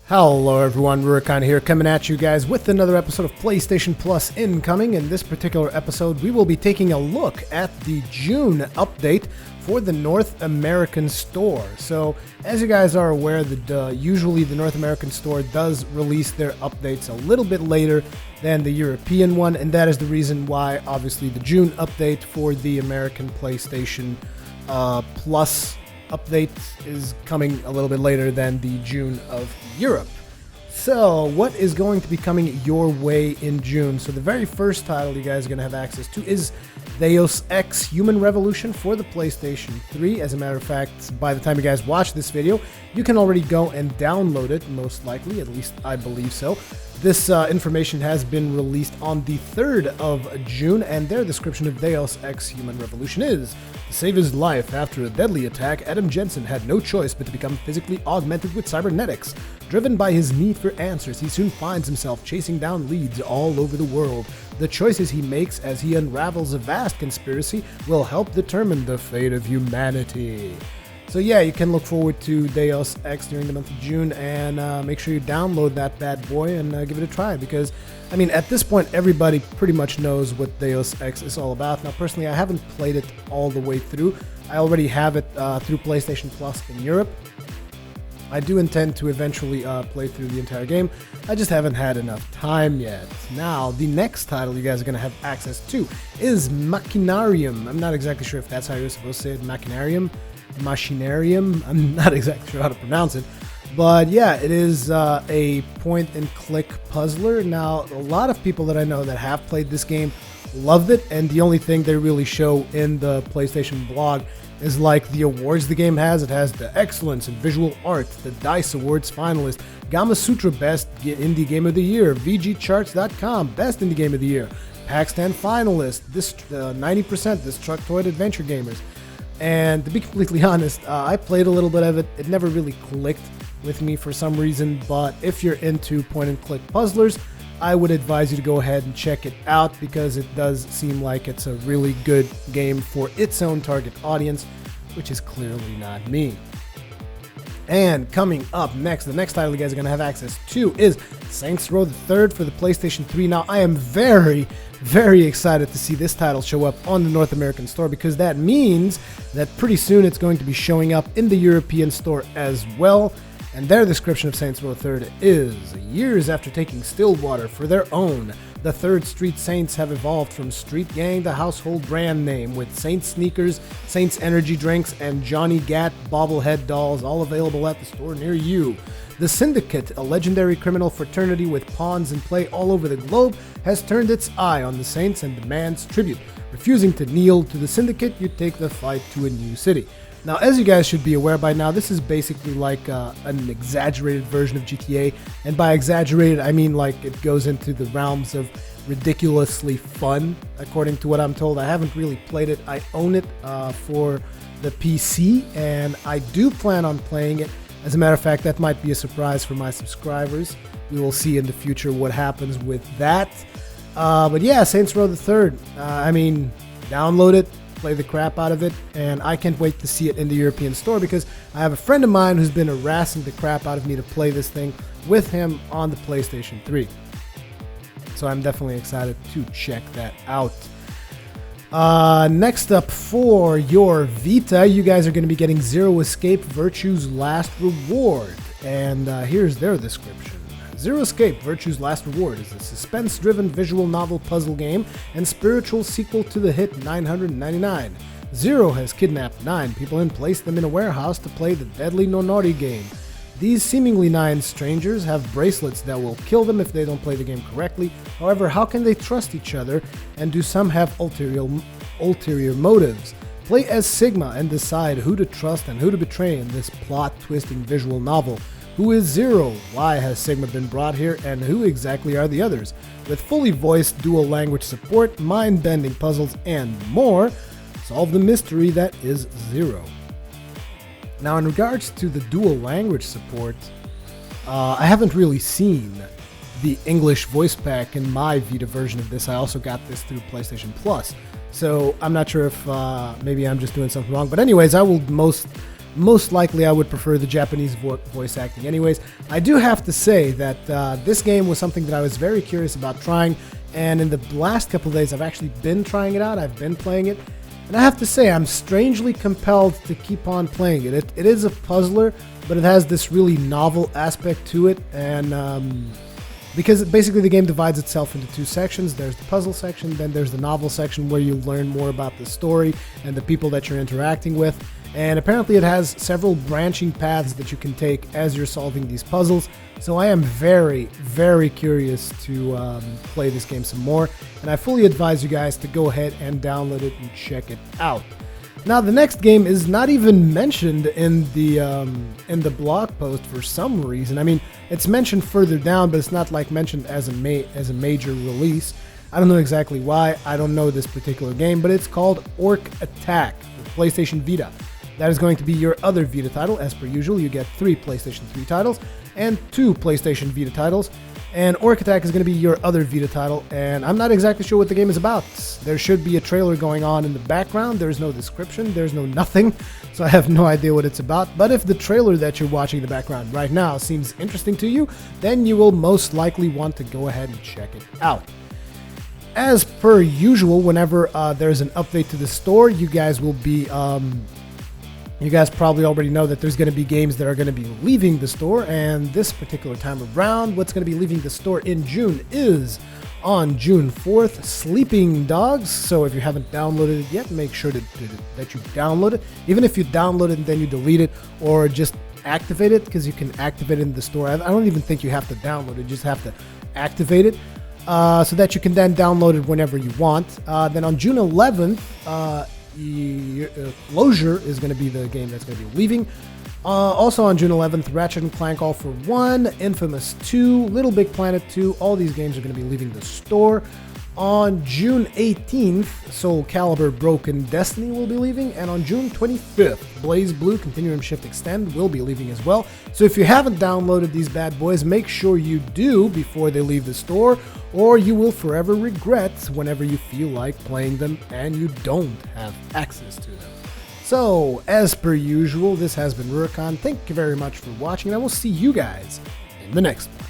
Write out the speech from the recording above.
Hello everyone, Rurikhan here, coming at you guys with another episode of PlayStation Plus incoming. In this particular episode, we will be taking a look at the June update for the North American store. So, as you guys are aware, usually the North American store does release their updates a little bit later than the European one, and that is the reason why, obviously, the June update for the American PlayStation Plus update is coming a little bit later than the June of Europe. So what is going to be coming your way in June? So the very first title you guys are going to have access to is Deus Ex Human Revolution for the PlayStation 3. As a matter of fact, by the time you guys watch this video, you can already go and download it, most likely, at least I believe so. This information has been released on the 3rd of June, and their description of Deus Ex Human Revolution is: to save his life after a deadly attack, Adam Jensen had no choice but to become physically augmented with cybernetics. Driven by his need for answers, he soon finds himself chasing down leads all over the world. The choices he makes as he unravels a vast conspiracy will help determine the fate of humanity. So yeah, you can look forward to Deus Ex during the month of June, and make sure you download that bad boy and give it a try, because, I mean, at this point, everybody pretty much knows what Deus Ex is all about. Now, personally, I haven't played it all the way through. I already have it through PlayStation Plus in Europe. I do intend to eventually play through the entire game. I just haven't had enough time yet. Now, the next title you guys are going to have access to is Machinarium. I'm not exactly sure if that's how you're supposed to say it. Machinarium? I'm not exactly sure how to pronounce it, but yeah, it is a point-and-click puzzler. Now, a lot of people that I know that have played this game loved it, and the only thing they really show in the PlayStation blog is like the awards the game has. It has the Excellence in Visual Art, the DICE Awards finalist, Gamma Sutra Best Indie Game of the Year, VGCharts.com Best Indie Game of the Year, PAX 10 finalist, 90% Destructoid Adventure Gamers. And to be completely honest, I played a little bit of it. It never really clicked with me for some reason, but if you're into point-and-click puzzlers, I would advise you to go ahead and check it out, because it does seem like it's a really good game for its own target audience, which is clearly not me. And coming up next, the next title you guys are going to have access to is Saints Row the Third for the PlayStation 3. Now, I am very excited to see this title show up on the North American store, because that means that pretty soon it's going to be showing up in the European store as well. And their description of Saints Row 3rd is: years after taking Stillwater for their own, the 3rd Street Saints have evolved from street gang to household brand name, with Saints sneakers, Saints energy drinks, and Johnny Gat bobblehead dolls all available at the store near you. The Syndicate, a legendary criminal fraternity with pawns in play all over the globe, has turned its eye on the Saints and demands tribute. Refusing to kneel to the Syndicate, you take the fight to a new city. Now, as you guys should be aware by now, this is basically like an exaggerated version of GTA, and by exaggerated, I mean like it goes into the realms of ridiculously fun, according to what I'm told. I haven't really played it. I own it for the PC, and I do plan on playing it. As a matter of fact, that might be a surprise for my subscribers. We will see in the future what happens with that. But yeah, Saints Row the Third. I mean, download it, play the crap out of it, and I can't wait to see it in the European store, because I have a friend of mine who's been harassing the crap out of me to play this thing with him on the PlayStation 3. So I'm definitely excited to check that out. Next up for your Vita, you guys are going to be getting Zero Escape Virtue's Last Reward, and here's their description. Zero Escape Virtue's Last Reward is a suspense-driven visual novel puzzle game and spiritual sequel to the hit 999. Zero has kidnapped 9 people and placed them in a warehouse to play the deadly Nonori game. These seemingly 9 strangers have bracelets that will kill them if they don't play the game correctly. However, how can they trust each other, and do some have ulterior motives? Play as Sigma and decide who to trust and who to betray in this plot-twisting visual novel. Who is Zero? Why has Sigma been brought here? And who exactly are the others? With fully voiced dual language support, mind-bending puzzles, and more, solve the mystery that is Zero. Now, in regards to the dual language support, I haven't really seen the English voice pack in my Vita version of this. I also got this through PlayStation Plus. So I'm not sure if maybe I'm just doing something wrong. But anyways, I will most most likely I would prefer the Japanese voice acting. Anyways, I do have to say that this game was something that I was very curious about trying, and in the last couple of days I've actually been trying it out. I've been playing it, and I have to say I'm strangely compelled to keep on playing it. It is a puzzler, but it has this really novel aspect to it, and because basically the game divides itself into two sections. There's the puzzle section, then there's the novel section where you learn more about the story and the people that you're interacting with. And apparently it has several branching paths that you can take as you're solving these puzzles. So I am very, very curious to play this game some more. And I fully advise you guys to go ahead and download it and check it out. Now, the next game is not even mentioned in the blog post for some reason. I mean, it's mentioned further down, but it's not like mentioned as a major release. I don't know exactly why. I don't know this particular game, but it's called Orc Attack for PlayStation Vita. That is going to be your other Vita title. As per usual, you get 3 PlayStation 3 titles and 2 PlayStation Vita titles. And Orc Attack is going to be your other Vita title, and I'm not exactly sure what the game is about. There should be a trailer going on in the background. There's no description. There's no nothing, so I have no idea what it's about. But if the trailer that you're watching in the background right now seems interesting to you, then you will most likely want to go ahead and check it out. As per usual, whenever there's an update to the store, you guys will be... You guys probably already know that there's going to be games that are going to be leaving the store, and this particular time around, what's going to be leaving the store in June is, on June 4th, Sleeping Dogs. So if you haven't downloaded it yet, make sure that you download it. Even if you download it and then you delete it, or just activate it, because you can activate it in the store. I don't even think you have to download it, you just have to activate it. So that you can then download it whenever you want. Then on June 11th, Closure is going to be the game that's going to be leaving. Also on June 11th, Ratchet & Clank All For One, Infamous 2, Little Big Planet 2, all these games are going to be leaving the store. On June 18th, Soul Calibur Broken Destiny will be leaving, and on June 25th, Blaze Blue Continuum Shift Extend will be leaving as well. So if you haven't downloaded these bad boys, make sure you do before they leave the store, or you will forever regret whenever you feel like playing them and you don't have access to them. So, as per usual, this has been Rurikhan. Thank you very much for watching, and I will see you guys in the next one.